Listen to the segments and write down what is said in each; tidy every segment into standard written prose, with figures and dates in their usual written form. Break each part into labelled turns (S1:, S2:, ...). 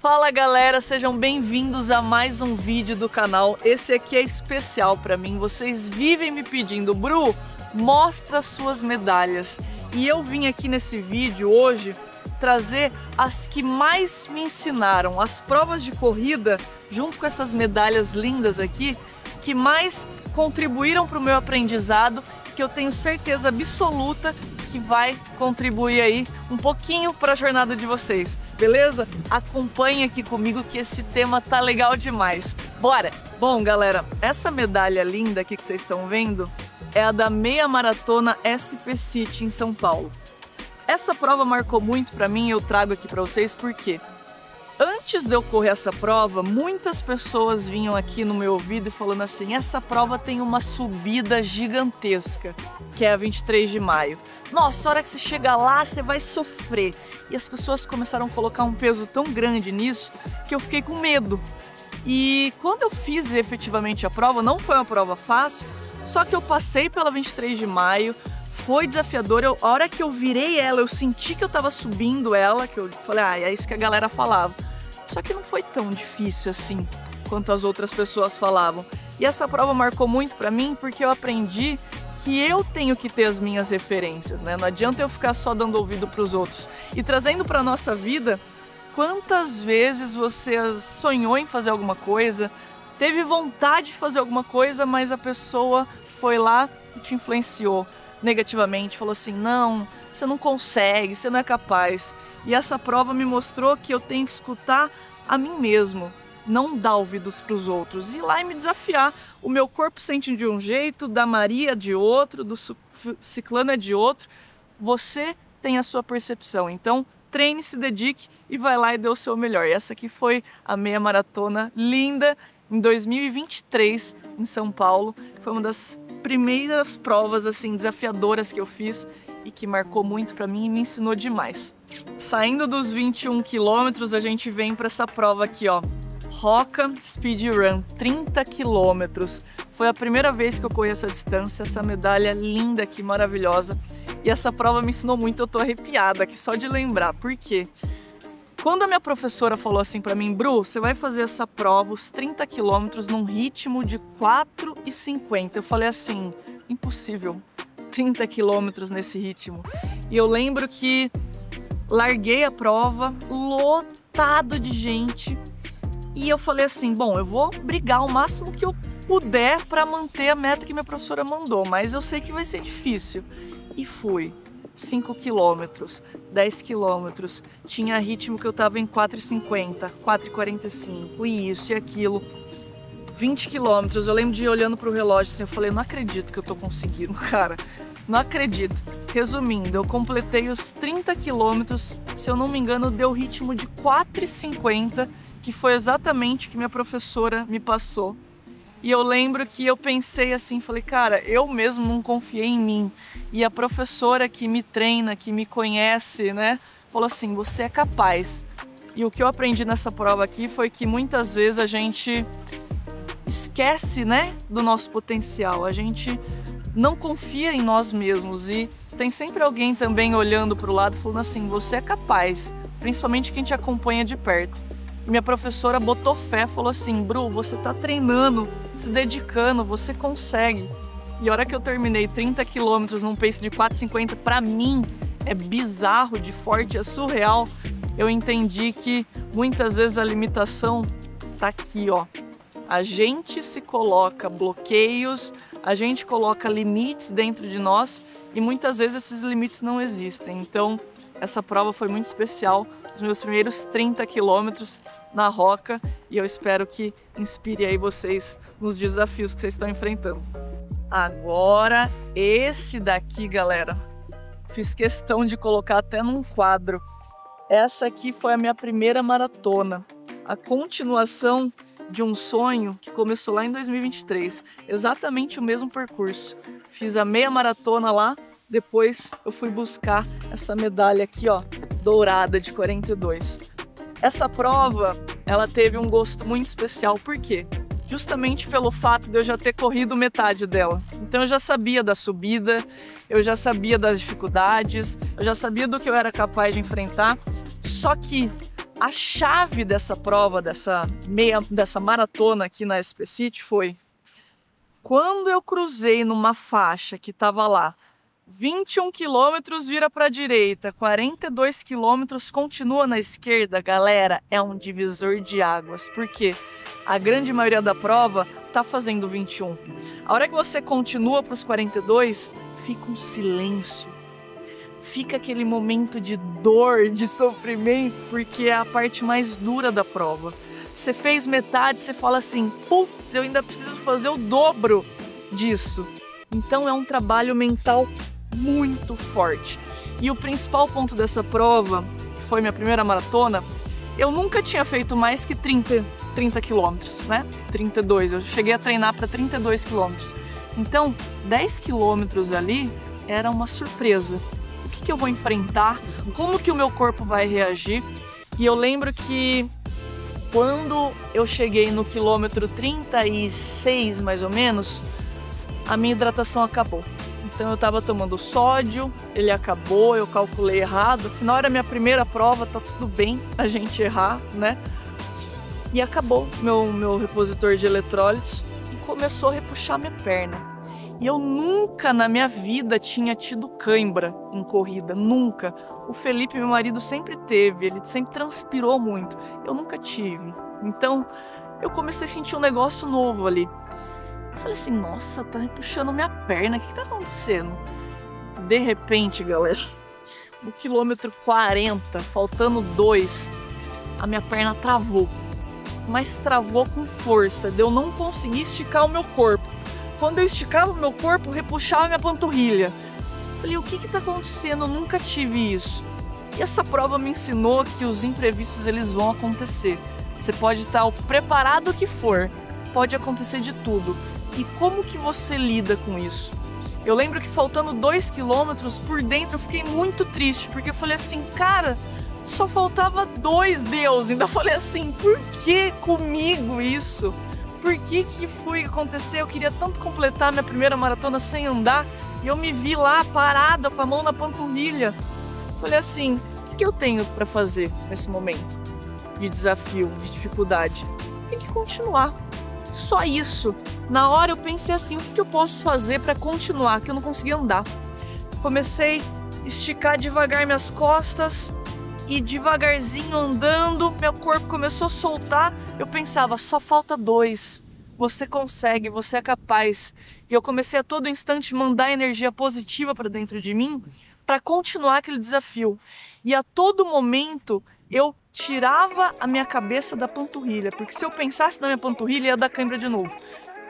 S1: Fala galera, sejam bem-vindos a mais um vídeo do canal. Esse aqui é especial pra mim, vocês vivem me pedindo, Bru, mostra suas medalhas. E eu vim aqui nesse vídeo hoje trazer as que mais me ensinaram, as provas de corrida, junto com essas medalhas lindas aqui, que mais contribuíram para o meu aprendizado, que eu tenho certeza absoluta que vai contribuir aí um pouquinho para a jornada de vocês, beleza? Acompanhe aqui comigo que esse tema tá legal demais. Bora! Bom, galera, essa medalha linda aqui que vocês estão vendo é a da meia maratona SP City em São Paulo. Essa prova marcou muito para mim e eu trago aqui para vocês porque antes de eu correr essa prova, muitas pessoas vinham aqui no meu ouvido e falando assim: essa prova tem uma subida gigantesca, que é a 23 de maio. Nossa, a hora que você chega lá, você vai sofrer. E as pessoas começaram a colocar um peso tão grande nisso que eu fiquei com medo. E quando eu fiz efetivamente a prova, não foi uma prova fácil, só que eu passei pela 23 de maio, foi desafiador. A hora que eu virei ela, eu senti que eu tava subindo ela, que eu falei, é isso que a galera falava. Só que não foi tão difícil assim quanto as outras pessoas falavam. E essa prova marcou muito pra mim porque eu aprendi que eu tenho que ter as minhas referências, né? Não adianta eu ficar só dando ouvido pros outros. E trazendo pra nossa vida, quantas vezes você sonhou em fazer alguma coisa, teve vontade de fazer alguma coisa, mas a pessoa foi lá e te influenciou negativamente, falou assim: não, você não consegue, você não é capaz. E essa prova me mostrou que eu tenho que escutar a mim mesmo, não dar ouvidos para os outros, ir lá e me desafiar. O meu corpo sente de um jeito, da Maria de outro, do ciclano é de outro. Você tem a sua percepção, então treine, se dedique e vai lá e dê o seu melhor. E essa aqui foi a meia maratona linda em 2023 em São Paulo. Foi uma das primeiras provas assim desafiadoras que eu fiz e que marcou muito para mim e me ensinou demais. Saindo dos 21 quilômetros, a gente vem para essa prova aqui, ó, Roca Speed Run, 30 quilômetros. Foi a primeira vez que eu corri essa distância, essa medalha linda aqui, maravilhosa. E essa prova me ensinou muito, eu tô arrepiada aqui só de lembrar. Por quê? Quando a minha professora falou assim pra mim: Bru, você vai fazer essa prova, os 30 quilômetros, num ritmo de 4,50. Eu falei assim: impossível, 30 quilômetros nesse ritmo. E eu lembro que larguei a prova, lotado de gente, e eu falei assim: bom, eu vou brigar o máximo que eu puder para manter a meta que minha professora mandou, mas eu sei que vai ser difícil. E fui. 5 quilômetros, 10 quilômetros, tinha ritmo que eu tava em 4,50, 4,45, e isso e aquilo. 20 quilômetros, eu lembro de ir olhando pro relógio assim, eu falei: não acredito que eu tô conseguindo, cara, não acredito. Resumindo, eu completei os 30 quilômetros, se eu não me engano, deu ritmo de 4,50, que foi exatamente o que minha professora me passou. E eu lembro que eu pensei assim, falei: cara, eu mesmo não confiei em mim. E a professora que me treina, que me conhece, né, falou assim: você é capaz. E o que eu aprendi nessa prova aqui foi que muitas vezes a gente esquece, né, do nosso potencial. A gente não confia em nós mesmos e tem sempre alguém também olhando para o lado falando assim: você é capaz, principalmente quem te acompanha de perto. Minha professora botou fé, falou assim: Bru, você tá treinando, se dedicando, você consegue. E a hora que eu terminei 30 quilômetros num pace de 4,50, pra mim é bizarro, de forte, é surreal. Eu entendi que muitas vezes a limitação tá aqui, ó. A gente se coloca bloqueios, a gente coloca limites dentro de nós e muitas vezes esses limites não existem. Então, essa prova foi muito especial, os meus primeiros 30 quilômetros na Roca, e eu espero que inspire aí vocês nos desafios que vocês estão enfrentando. Agora, esse daqui, galera, fiz questão de colocar até num quadro. Essa aqui foi a minha primeira maratona, a continuação de um sonho que começou lá em 2023, exatamente o mesmo percurso. Fiz a meia maratona lá, depois eu fui buscar essa medalha aqui, ó, dourada de 42. Essa prova, ela teve um gosto muito especial, por quê? Justamente pelo fato de eu já ter corrido metade dela. Então eu já sabia da subida, eu já sabia das dificuldades, eu já sabia do que eu era capaz de enfrentar, só que A chave dessa prova, dessa maratona aqui na SP City foi quando eu cruzei numa faixa que tava lá 21 quilômetros vira para a direita, 42 quilômetros continua na esquerda, galera, é um divisor de águas, porque a grande maioria da prova tá fazendo 21. A hora que você continua para os 42, fica um silêncio, fica aquele momento de dor, de sofrimento, porque é a parte mais dura da prova. Você fez metade, você fala assim, putz, eu ainda preciso fazer o dobro disso. Então é um trabalho mental muito forte. E o principal ponto dessa prova, que foi minha primeira maratona, eu nunca tinha feito mais que 30 quilômetros, né? 32, eu cheguei a treinar para 32 quilômetros. Então, 10 quilômetros ali era uma surpresa. O que eu vou enfrentar? Como que o meu corpo vai reagir? E eu lembro que quando eu cheguei no quilômetro 36, mais ou menos, a minha hidratação acabou. Então eu tava tomando sódio, ele acabou, eu calculei errado. Afinal era minha primeira prova, tá tudo bem a gente errar, né? E acabou meu repositor de eletrólitos e começou a repuxar minha perna. E eu nunca na minha vida tinha tido cãibra em corrida, nunca. O Felipe, meu marido, sempre teve, ele sempre transpirou muito. Eu nunca tive. Então eu comecei a sentir um negócio novo ali. Eu falei assim, nossa, tá puxando minha perna, o que tá acontecendo? De repente, galera, no quilômetro 40, faltando 2, a minha perna travou. Mas travou com força, de eu não conseguir esticar o meu corpo. Quando eu esticava o meu corpo, repuxava minha panturrilha. Eu falei, o que tá acontecendo? Eu nunca tive isso. E essa prova me ensinou que os imprevistos, eles vão acontecer. Você pode estar o preparado que for, pode acontecer de tudo. E como que você lida com isso? Eu lembro que faltando 2 quilômetros, por dentro eu fiquei muito triste, porque eu falei assim, cara, só faltava 2, Deus. Ainda falei assim, por que comigo isso? Por que foi acontecer? Eu queria tanto completar minha primeira maratona sem andar, e eu me vi lá parada com a mão na panturrilha. Falei assim, o que eu tenho para fazer nesse momento de desafio, de dificuldade? Tem que continuar. Só isso. Na hora eu pensei assim, o que eu posso fazer para continuar, que eu não conseguia andar. Comecei a esticar devagar minhas costas e devagarzinho andando, meu corpo começou a soltar. Eu pensava, só falta 2, você consegue, você é capaz. E eu comecei a todo instante mandar energia positiva para dentro de mim para continuar aquele desafio. E a todo momento eu tirava a minha cabeça da panturrilha, porque se eu pensasse na minha panturrilha ia dar cãibra de novo.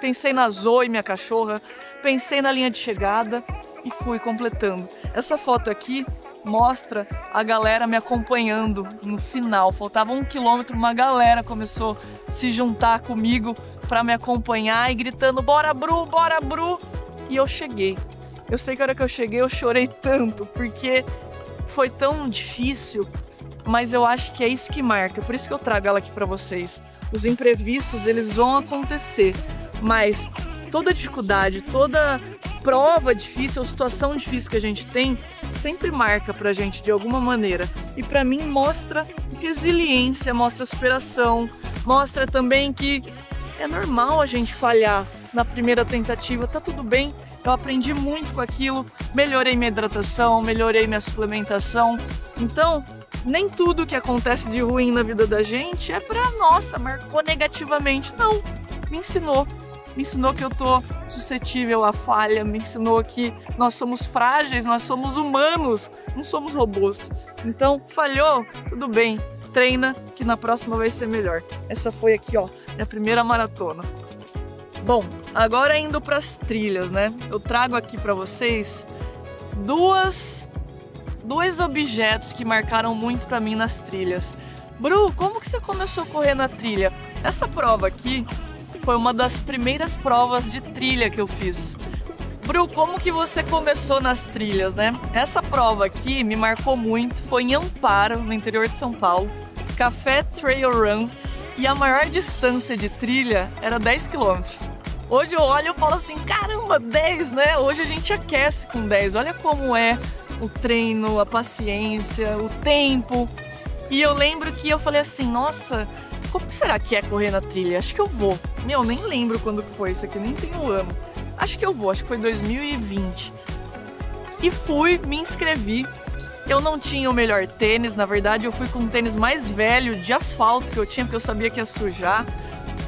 S1: Pensei na Zoe, minha cachorra, pensei na linha de chegada e fui completando. Essa foto aqui mostra a galera me acompanhando no final. Faltava 1 quilômetro, uma galera começou a se juntar comigo para me acompanhar e gritando, bora Bru, bora Bru! E eu cheguei. Eu sei que a hora que eu cheguei eu chorei tanto, porque foi tão difícil, mas eu acho que é isso que marca, por isso que eu trago ela aqui para vocês. Os imprevistos, eles vão acontecer, mas toda dificuldade, toda prova difícil ou situação difícil que a gente tem, sempre marca pra gente de alguma maneira. E pra mim mostra resiliência, mostra superação, mostra também que é normal a gente falhar na primeira tentativa, tá tudo bem. Eu aprendi muito com aquilo, melhorei minha hidratação, melhorei minha suplementação. Então, nem tudo que acontece de ruim na vida da gente é pra, nossa, marcou negativamente. Não, me ensinou. Me ensinou que eu tô suscetível à falha, me ensinou que nós somos frágeis, nós somos humanos, não somos robôs. Então, falhou, tudo bem, treina que na próxima vai ser melhor. Essa foi aqui, ó, minha primeira maratona. Bom, agora indo para as trilhas, né? Eu trago aqui para vocês dois objetos que marcaram muito para mim nas trilhas. Bru, como que você começou a correr na trilha? Essa prova aqui foi uma das primeiras provas de trilha que eu fiz. Bru, como que você começou nas trilhas, né? Essa prova aqui me marcou muito, foi em Amparo, no interior de São Paulo, Café Trail Run, e a maior distância de trilha era 10 quilômetros. Hoje eu olho e falo assim, caramba, 10, né? Hoje a gente aquece com 10, olha como é o treino, a paciência, o tempo. E eu lembro que eu falei assim, nossa, como que será que é correr na trilha? Acho que eu vou. Meu, nem lembro quando foi isso aqui, nem tenho ano. Acho que eu vou, acho que foi 2020. E fui, me inscrevi. Eu não tinha o melhor tênis, na verdade eu fui com um tênis mais velho de asfalto que eu tinha, porque eu sabia que ia sujar.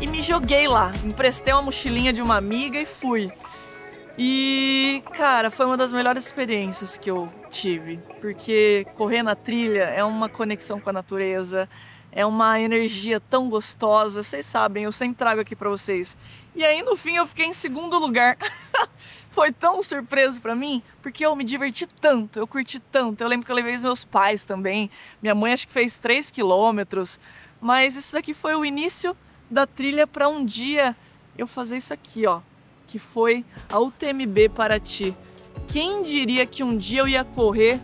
S1: E me joguei lá, emprestei uma mochilinha de uma amiga e fui. E, cara, foi uma das melhores experiências que eu tive, porque correr na trilha é uma conexão com a natureza, é uma energia tão gostosa, vocês sabem, eu sempre trago aqui pra vocês. E aí no fim eu fiquei em segundo lugar. Foi tão surpresa pra mim, porque eu me diverti tanto, eu curti tanto. Eu lembro que eu levei os meus pais também, minha mãe acho que fez 3 quilômetros, mas isso daqui foi o início da trilha para um dia eu fazer isso aqui, ó, que foi a UTMB Paraty. Quem diria que um dia eu ia correr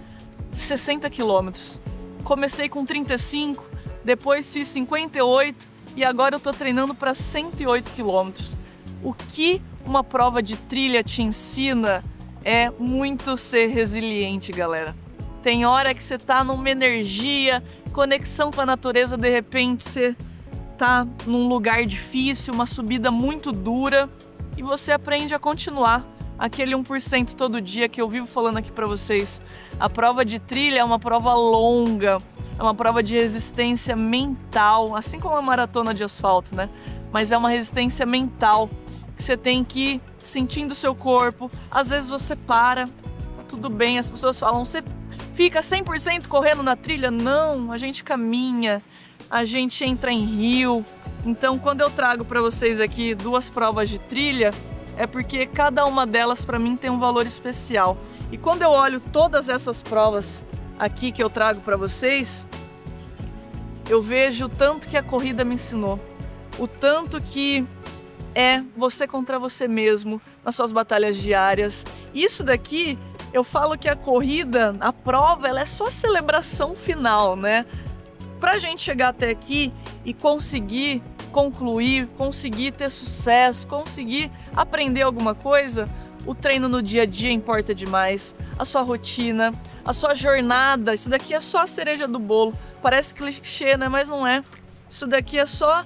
S1: 60 quilômetros? Comecei com 35, depois fiz 58 e agora eu tô treinando para 108 quilômetros. O que uma prova de trilha te ensina é muito ser resiliente, galera. Tem hora que você tá numa energia, conexão com a natureza, de repente você tá num lugar difícil, uma subida muito dura e você aprende a continuar. Aquele 1% todo dia que eu vivo falando aqui pra vocês. A prova de trilha é uma prova longa, é uma prova de resistência mental, assim como a maratona de asfalto, né? Mas é uma resistência mental. Você tem que ir sentindo o seu corpo, às vezes você para, tudo bem, as pessoas falam, você fica 100% correndo na trilha? Não, a gente caminha, a gente entra em rio. Então quando eu trago para vocês aqui 2 provas de trilha, é porque cada uma delas para mim tem um valor especial. E quando eu olho todas essas provas aqui que eu trago para vocês, eu vejo o tanto que a corrida me ensinou, o tanto que é você contra você mesmo, nas suas batalhas diárias. Isso daqui, eu falo que a corrida, a prova, ela é só a celebração final, né? Pra gente chegar até aqui e conseguir concluir, conseguir ter sucesso, conseguir aprender alguma coisa, o treino no dia a dia importa demais, a sua rotina, a sua jornada. Isso daqui é só a cereja do bolo. Parece clichê, né? Mas não é. Isso daqui é só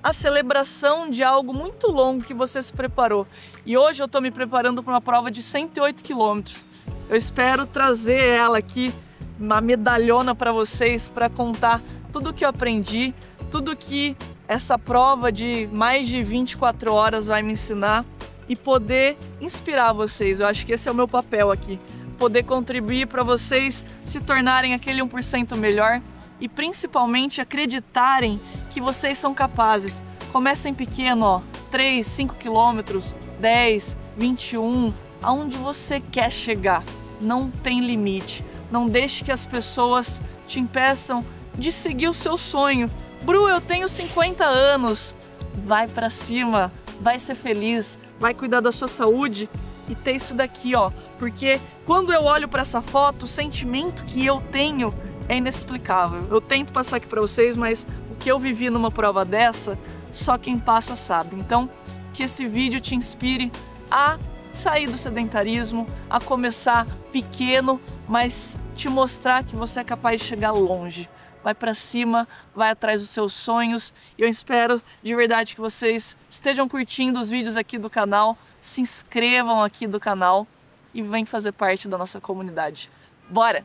S1: a celebração de algo muito longo que você se preparou. E hoje eu estou me preparando para uma prova de 108 quilômetros. Eu espero trazer ela aqui, uma medalhona para vocês, para contar tudo o que eu aprendi, tudo que essa prova de mais de 24 horas vai me ensinar e poder inspirar vocês. Eu acho que esse é o meu papel aqui, poder contribuir para vocês se tornarem aquele 1% melhor e principalmente acreditarem que vocês são capazes. Comecem pequeno, ó, 3, 5 quilômetros, 10, 21, aonde você quer chegar. Não tem limite. Não deixe que as pessoas te impeçam de seguir o seu sonho. Bru, eu tenho 50 anos. Vai pra cima, vai ser feliz, vai cuidar da sua saúde e ter isso daqui, ó. Porque quando eu olho para essa foto, o sentimento que eu tenho é inexplicável. Eu tento passar aqui para vocês, mas o que eu vivi numa prova dessa, só quem passa sabe. Então, que esse vídeo te inspire a sair do sedentarismo, a começar pequeno, mas te mostrar que você é capaz de chegar longe. Vai para cima, vai atrás dos seus sonhos. E eu espero de verdade que vocês estejam curtindo os vídeos aqui do canal, se inscrevam aqui do canal e venham fazer parte da nossa comunidade. Bora!